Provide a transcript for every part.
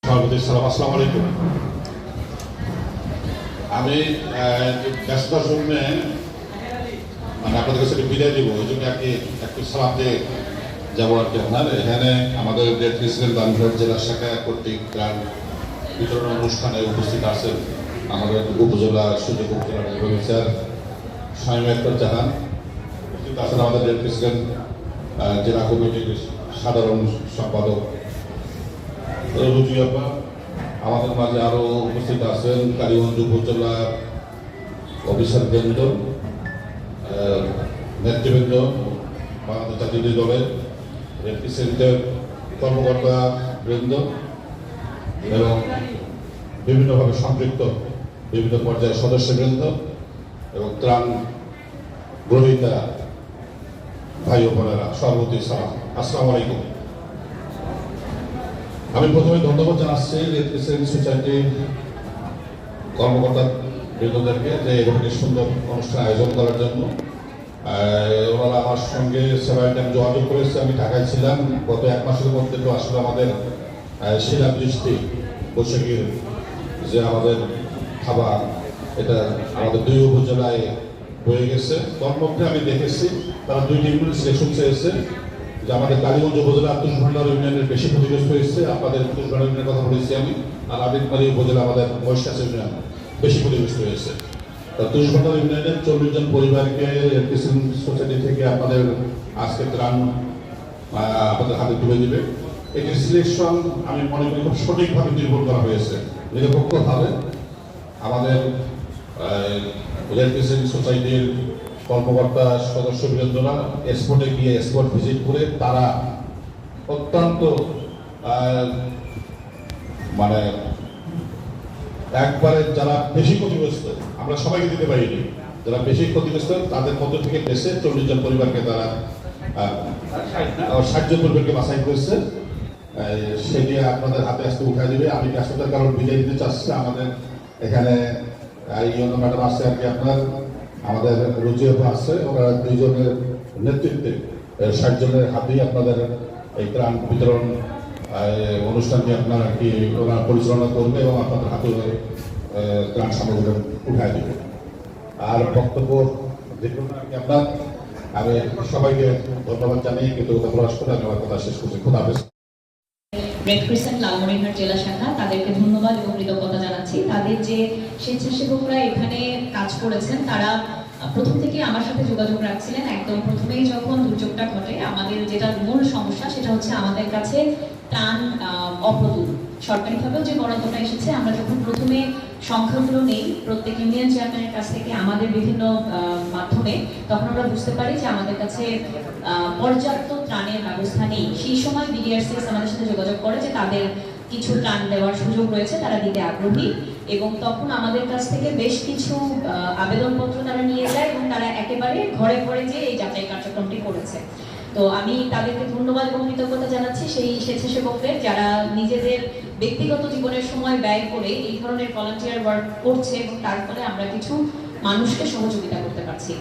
আসসালামু আলাইকুম। আমি ব্যস্ততার জন্য মানে আপনাদের কাছে বিদায় দিব, ওই জন্য আর কি একটু সালাম দিয়ে যাবো আর কি। আপনার এখানে আমাদের প্রেসিডেন্ট বাংলাদেশ জেলা শাখা কর্তৃক ত্রাণ বিতরণ অনুষ্ঠানে উপস্থিত আছেন আমাদের উপজেলা সুযোগ উপজেলা নির্বাহী স্যার শামীম আখতার জাহান, উপস্থিত আছেন আমাদের প্রেসিডেন্ট জেলা কমিটির সাধারণ সম্পাদক রুজি আপা, আমাদের মাঝে আরও উপস্থিত আছেন কালীগঞ্জ উপজেলা অফিসারবৃন্দ, নেতৃবৃন্দ, বাংলাদেশ জাতীয় দলের রেপ্রেজেন্টেটিভ কর্মকর্তা বৃন্দ এবং বিভিন্নভাবে সম্পৃক্ত বিভিন্ন পর্যায়ের সদস্যবৃন্দ এবং ত্রাণ গ্রহীতা ভাই ও বোনেরা, সর্বতি সালাম, আসসালামু আলাইকুম। আমি প্রথমে ধন্যবাদ জানাচ্ছি রেপ্রেজেন্ট সোসাইটির কর্মকর্তা বৃন্দদেরকে যে এরকম সুন্দর অনুষ্ঠান আয়োজন করার জন্য। ওনারা আমার সঙ্গে সেভারাল টাইম যোগাযোগ করেছে। আমি ঢাকায় ছিলাম গত এক মাসের মধ্যে, তো আসলে আমাদের শিলাবৃষ্টি বৈশাখীর যে আমাদের খাবার, এটা আমাদের দুই উপজেলায় হয়ে গেছে। তার মধ্যে আমি দেখেছি তারা দুইটি ইউনিয়ন সিলেকশন চেয়েছে, যে আমাদের কালীগঞ্জ উপজেলা তুষভান্ডার ইউনিয়নের বেশি ক্ষতিগ্রস্ত হয়েছে, আপনাদের তুষভান্ডার ইউনিয়নের কথা বলেছি আমি, আর আবিদমারি উপজেলা আমাদের মহেশখালী ইউনিয়ন বেশি ক্ষতিগ্রস্ত হয়েছে। তুষভান্ডার ইউনিয়নের 40 জন পরিবারকে রেপ্রেজেন্ট সোসাইটি থেকে আপনাদের আজকে ত্রাণ আপনাদের হাতে তুলে দিবে। এটি সিলেকশন আমি মনে করি খুব সঠিকভাবে নির্ভর করা হয়েছে, নিরপেক্ষভাবে। আমাদের রেপ্রেজেন্ট সোসাইটির কর্মকর্তা সদস্যবৃন্দরা এক্সপোর্টে গিয়ে এক্সপোর্ট ভিজিট করে তারা অত্যন্ত মানে একবারে যারা বেশি ক্ষতিগ্রস্ত, আমরা সবাইকে দিতে পারিনি, যারা বেশি ক্ষতিগ্রস্ত তাদের মধ্য থেকে দেশে 40 জন পরিবারকে তারা 60 জন পরিবারকে বাছাই করেছে। সেটি আপনাদের হাতে আসতে উঠাই দেবে। আমি ব্যস্ততার কারণ বিদায় দিতে চাচ্ছি। আমাদের এখানে ইউনো ম্যাডাম আছে আর কি, আপনার আমাদের রুচি আছে, ওরা দুইজনের নেতৃত্বে 60 জনের হাতেই আপনাদের এই ত্রাণ বিতরণ অনুষ্ঠানটি আপনার আর কি ওরা পরিচালনা করবে এবং আপনাদের হাতে ত্রাণ সামগ্রী উঠায় দেবে। আর বক্তব্য দেখুন আর কি আপনার, আমি সবাইকে ধন্যবাদ জানাই, কিন্তু প্রকাশ করে আমি আমার কথা শেষ করছি। খুদা হাফেজ। রেড ক্রিসেন্ট লালমনিরহাট জেলা শাখা তাদেরকে ধন্যবাদ এবং কৃতজ্ঞতা জানাচ্ছি। তাদের যে স্বেচ্ছাসেবকরা এখানে কাজ করেছেন, তারা প্রথম থেকে আমার সাথে যোগাযোগ রাখছিলেন। একদম প্রথমেই যখন দুর্যোগটা ঘটে, আমাদের যেটা মূল সমস্যা সেটা হচ্ছে আমাদের কাছে ত্রাণ অপ্রতুল। সরকারিভাবেও যে বরাদ্দটা এসেছে, আমরা যখন প্রথমে সংখ্যাগুলো নেই প্রত্যেক ইউনিয়ন চেয়ারম্যানের কাছ থেকে আমাদের বিভিন্ন মাধ্যমে, তখন আমরা বুঝতে পারি যে আমাদের কাছে পর্যাপ্ত ত্রাণের ব্যবস্থা নেই। সেই সময় বিডিআরসিএস আমাদের সাথে যোগাযোগ করে যে তাদের কিছু ত্রাণ দেওয়ার সুযোগ রয়েছে, তারা দিতে আগ্রহী, এবং তখন আমাদের কাছ থেকে বেশ কিছু আবেদনপত্র তারা নিয়ে যায় এবং তারা একেবারে ঘরে ঘরে যে এই যাচাই কার্যক্রমটি করেছে। তো আমি তাদেরকে ধন্যবাদ এবং কৃতজ্ঞতা জানাচ্ছি সেই স্বেচ্ছাসেবকদের, যারা নিজেদের ব্যক্তিগত জীবনের সময় ব্যয় করে এই ধরনের ভলান্টিয়ার ওয়ার্ক করছে, এবং তার ফলে আমরা কিছু মানুষকে সহযোগিতা করতে পারছি।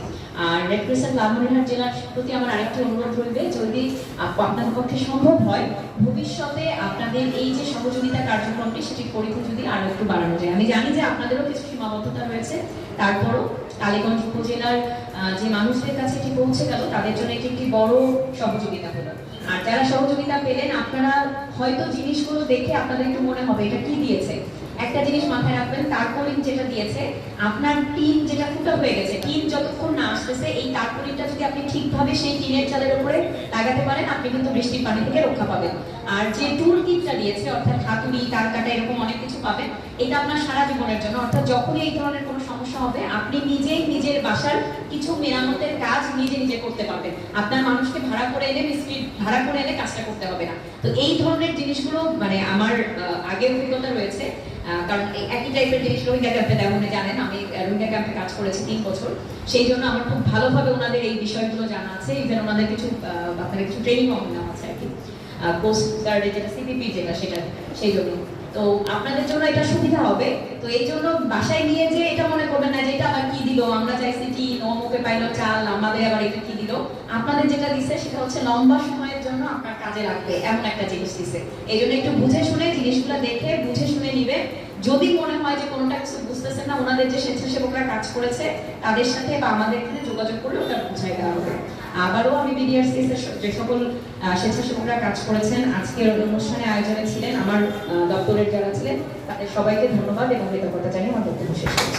আর রেড ক্রিসেন্ট লালমনিরহাট জেলার প্রতি আমার আরেকটি অনুরোধ রইবে, যদি আপনাদের পক্ষে সম্ভব হয় ভবিষ্যতে আপনাদের এই যে সহযোগিতা কার্যক্রমটি সেটির পরিধি যদি আরো একটু বাড়ানো যায়। আমি জানি যে আপনাদেরও কিছু সীমাবদ্ধতা রয়েছে, তারপরও কালীগঞ্জ উপজেলার যে মানুষদের কাছে এটি পৌঁছে গেল, তাদের জন্য এটি একটি বড় সহযোগিতা হলো। আর যারা সহযোগিতা পেলেন, আপনারা হয়তো জিনিসগুলো দেখে আপনাদের একটু মনে হবে এটা কি দিয়েছে। একটা জিনিস মাথায় রাখবেন, তারপলিন যেটা দিয়েছে, আপনার টিন যেটা ফুটা হয়ে গেছে, টিন যতক্ষণ না আসতেছে, এই তারপলিনটা যদি আপনি ঠিকভাবে সেই টিনের চালের উপরে লাগাতে পারেন, আপনি কিন্তু বৃষ্টির পানি থেকে রক্ষা পাবেন। আর যে টুল কিটটা দিয়েছে, অর্থাৎ হাতুড়ি, তার কাটা, এরকম অনেক কিছু পাবেন, এটা আপনার সারা জীবনের জন্য। অর্থাৎ যখনই এই ধরনের কোনো সমস্যা হবে, আপনি নিজেই নিজের বাসার কিছু মেরামতের কাজ নিজে নিজে করতে পারবেন। আপনার মানুষকে ভাড়া করে এনে, মিস্ত্রি ভাড়া করে এনে কাজটা করতে হবে না। তো এই ধরনের জিনিসগুলো মানে আমার আগের অভিজ্ঞতা রয়েছে, কারণ একই টাইপের জিনিস রোহিঙ্গা ক্যাম্পে তেমনি জানেন, আমি রোহিঙ্গা ক্যাম্পে কাজ করেছি 3 বছর। সেই জন্য আমার খুব ভালোভাবে ওনাদের এই বিষয়গুলো জানা আছে। ইভেন ওনাদের কিছু আপনাদের কিছু ট্রেনিং নেওয়া আছে আর কি, কোস্ট গার্ডের যেটা সিপিপি যেটা, সেটা সেই জন্য। তো আপনাদের জন্য এটা সুবিধা হবে। তো এই জন্য বাসায় নিয়ে যে এটা মনে করবেন না যে এটা আবার কি দিল, আমরা চাইছি কি নমুকে পাইলো চাল, আমাদের আবার এটা কি দিল। আপনাদের যেটা দিচ্ছে সেটা হচ্ছে লম্বা সময়ের জন্য আপনার কাজে লাগবে এমন একটা জিনিস দিচ্ছে। এই জন্য একটু বুঝে শুনে জিনিসগুলো দেখে যদি মনে হয় যে কোনোটা কিছু বুঝতেছেন না, ওনাদের যে স্বেচ্ছাসেবকরা কাজ করেছে তাদের সাথে বা আমাদের সাথে যোগাযোগ করলে ওটা বুঝাই দেওয়া হবে। আবারও আমি বিডিআরসিএস এর যে সকল স্বেচ্ছাসেবকরা কাজ করেছেন, আজকের অনুষ্ঠানে আয়োজনে ছিলেন, আমার দপ্তরের যারা ছিলেন, তাদের সবাইকে ধন্যবাদ এবং কৃতজ্ঞতা জানিয়ে আমার বক্তব্য শেষ করছি।